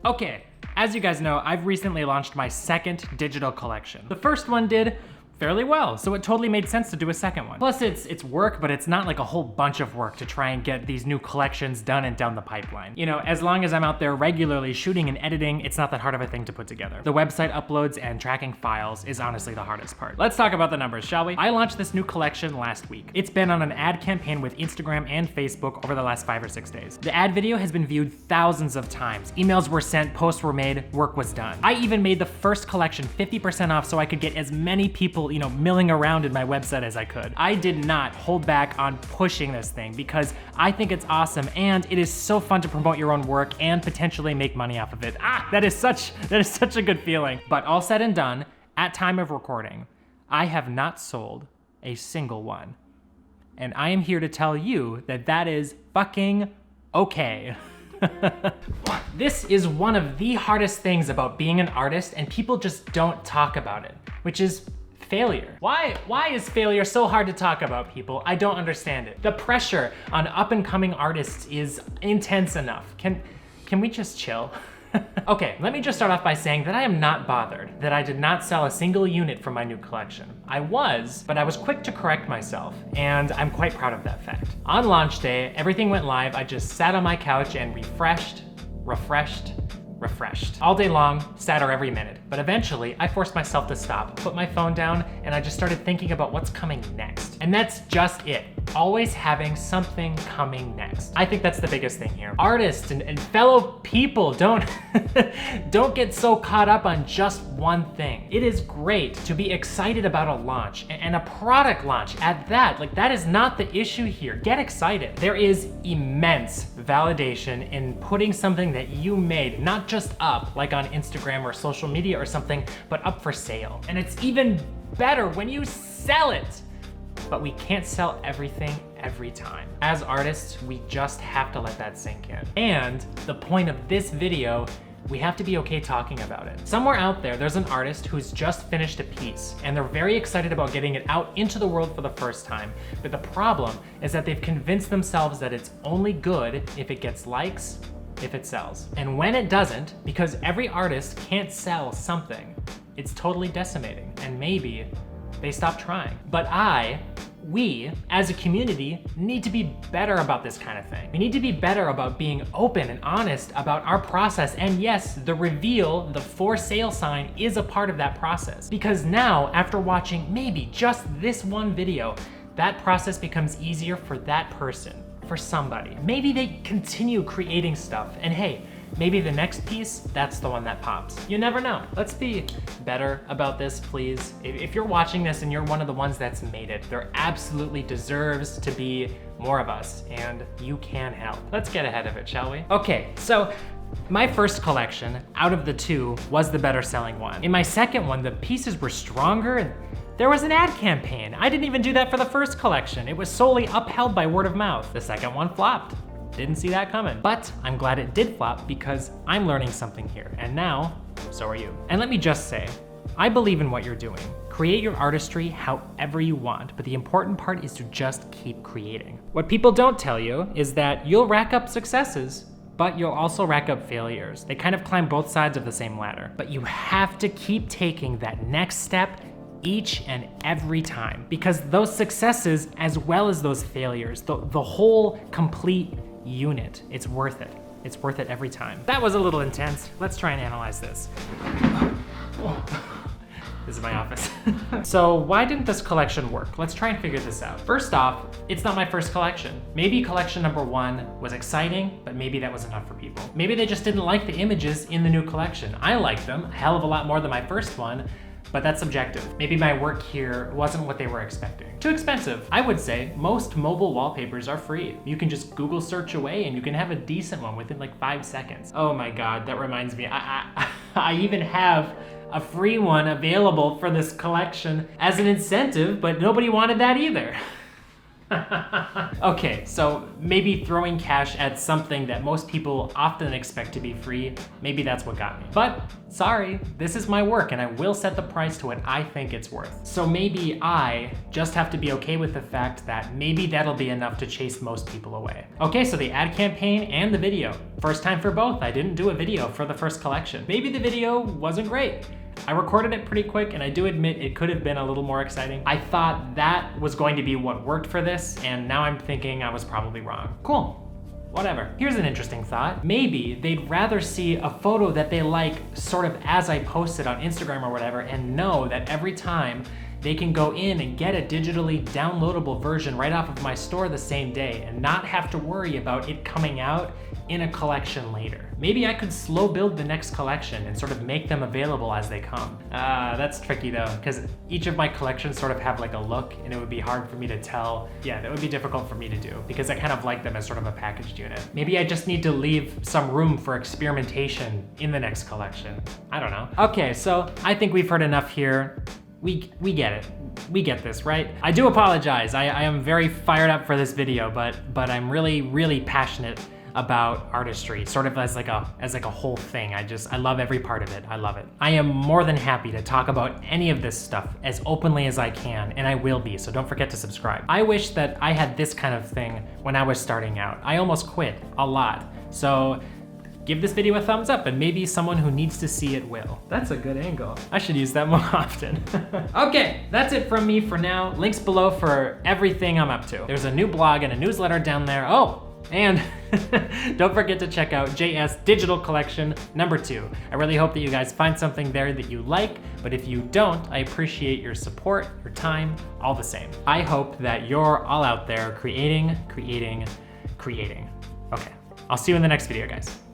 Okay, as you guys know, I've recently launched my second digital collection. The first one did fairly well, so it totally made sense to do a second one. Plus it's work, but it's not like a whole bunch of work to try and get these new collections done and down the pipeline. You know, as long as I'm out there regularly shooting and editing, it's not that hard of a thing to put together. The website uploads and tracking files is honestly the hardest part. Let's talk about the numbers, shall we? I launched this new collection last week. It's been on an ad campaign with Instagram and Facebook over the last 5 or 6 days. The ad video has been viewed thousands of times. Emails were sent, posts were made, work was done. I even made the first collection 50% off so I could get as many people, you know, milling around in my website as I could. I did not hold back on pushing this thing because I think it's awesome and it is so fun to promote your own work and potentially make money off of it. That is such a good feeling. But all said and done, at time of recording, I have not sold a single one. And I am here to tell you that that is fucking okay. This is one of the hardest things about being an artist, and people just don't talk about it, which is failure. Why is failure so hard to talk about, people? I don't understand it. The pressure on up and coming artists is intense enough. Can we just chill? Okay, let me just start off by saying that I am not bothered that I did not sell a single unit from my new collection. But I was quick to correct myself, and I'm quite proud of that fact. On launch day, everything went live. I just sat on my couch and refreshed, all day long, sadder every minute. But eventually, I forced myself to stop, put my phone down, and I just started thinking about what's coming next. And that's just it. Always having something coming next. I think that's the biggest thing here. Artists and fellow people, don't get so caught up on just one thing. It is great to be excited about a launch and a product launch at that. Like, that is not the issue here. Get excited. There is immense validation in putting something that you made, not just up, like on Instagram or social media or something, but up for sale. And it's even better when you sell it. But we can't sell everything every time. As artists, we just have to let that sink in. And the point of this video, we have to be okay talking about it. Somewhere out there's an artist who's just finished a piece and they're very excited about getting it out into the world for the first time. But the problem is that they've convinced themselves that it's only good if it gets likes, if it sells. And when it doesn't, because every artist can't sell something, it's totally decimating. And maybe they stop trying. But we, as a community, need to be better about this kind of thing. We need to be better about being open and honest about our process. And yes, the reveal, the for sale sign, is a part of that process. Because now, after watching maybe just this one video, that process becomes easier for that person, for somebody. Maybe they continue creating stuff, and hey, maybe the next piece, that's the one that pops. You never know. Let's be better about this, please. If you're watching this and you're one of the ones that's made it, there absolutely deserves to be more of us, and you can help. Let's get ahead of it, shall we? Okay, so my first collection out of the two was the better selling one. In my second one, the pieces were stronger and there was an ad campaign. I didn't even do that for the first collection. It was solely upheld by word of mouth. The second one flopped. Didn't see that coming. But I'm glad it did flop because I'm learning something here. And now, so are you. And let me just say, I believe in what you're doing. Create your artistry however you want, but the important part is to just keep creating. What people don't tell you is that you'll rack up successes, but you'll also rack up failures. They kind of climb both sides of the same ladder. But you have to keep taking that next step each and every time, because those successes, as well as those failures, the whole complete unit, it's worth it. It's worth it every time. That was a little intense. Let's try and analyze this. This is my office. So why didn't this collection work? Let's try and figure this out. First off, it's not my first collection. Maybe collection number one was exciting, but maybe that was enough for people. Maybe they just didn't like the images in the new collection. I liked them a hell of a lot more than my first one, but that's subjective. Maybe my work here wasn't what they were expecting. Too expensive. I would say most mobile wallpapers are free. You can just Google search away and you can have a decent one within like 5 seconds. Oh my God, that reminds me, I even have a free one available for this collection as an incentive, but nobody wanted that either. Okay, so maybe throwing cash at something that most people often expect to be free, maybe that's what got me. But sorry, this is my work and I will set the price to what I think it's worth. So maybe I just have to be okay with the fact that maybe that'll be enough to chase most people away. Okay, so the ad campaign and the video. First time for both. I didn't do a video for the first collection. Maybe the video wasn't great. I recorded it pretty quick, and I do admit it could have been a little more exciting. I thought that was going to be what worked for this, and now I'm thinking I was probably wrong. Cool, whatever. Here's an interesting thought. Maybe they'd rather see a photo that they like sort of as I post it on Instagram or whatever, and know that every time they can go in and get a digitally downloadable version right off of my store the same day and not have to worry about it coming out in a collection later. Maybe I could slow build the next collection and sort of make them available as they come. That's tricky though, because each of my collections sort of have like a look, and it would be hard for me to tell. Yeah, that would be difficult for me to do because I kind of like them as sort of a packaged unit. Maybe I just need to leave some room for experimentation in the next collection. I don't know. Okay, so I think we've heard enough here. We get it. We get this, right? I do apologize. I am very fired up for this video, but I'm really passionate about artistry, sort of as like a whole thing. I love every part of it. I love it. I am more than happy to talk about any of this stuff as openly as I can, and I will be, so don't forget to subscribe. I wish that I had this kind of thing when I was starting out. I almost quit a lot. So give this video a thumbs up, and maybe someone who needs to see it will. That's a good angle. I should use that more often. Okay, that's it from me for now. Links below for everything I'm up to. There's a new blog and a newsletter down there. Oh, and don't forget to check out JS Digital Collection #2. I really hope that you guys find something there that you like, but if you don't, I appreciate your support, your time, all the same. I hope that you're all out there creating. Okay, I'll see you in the next video, guys.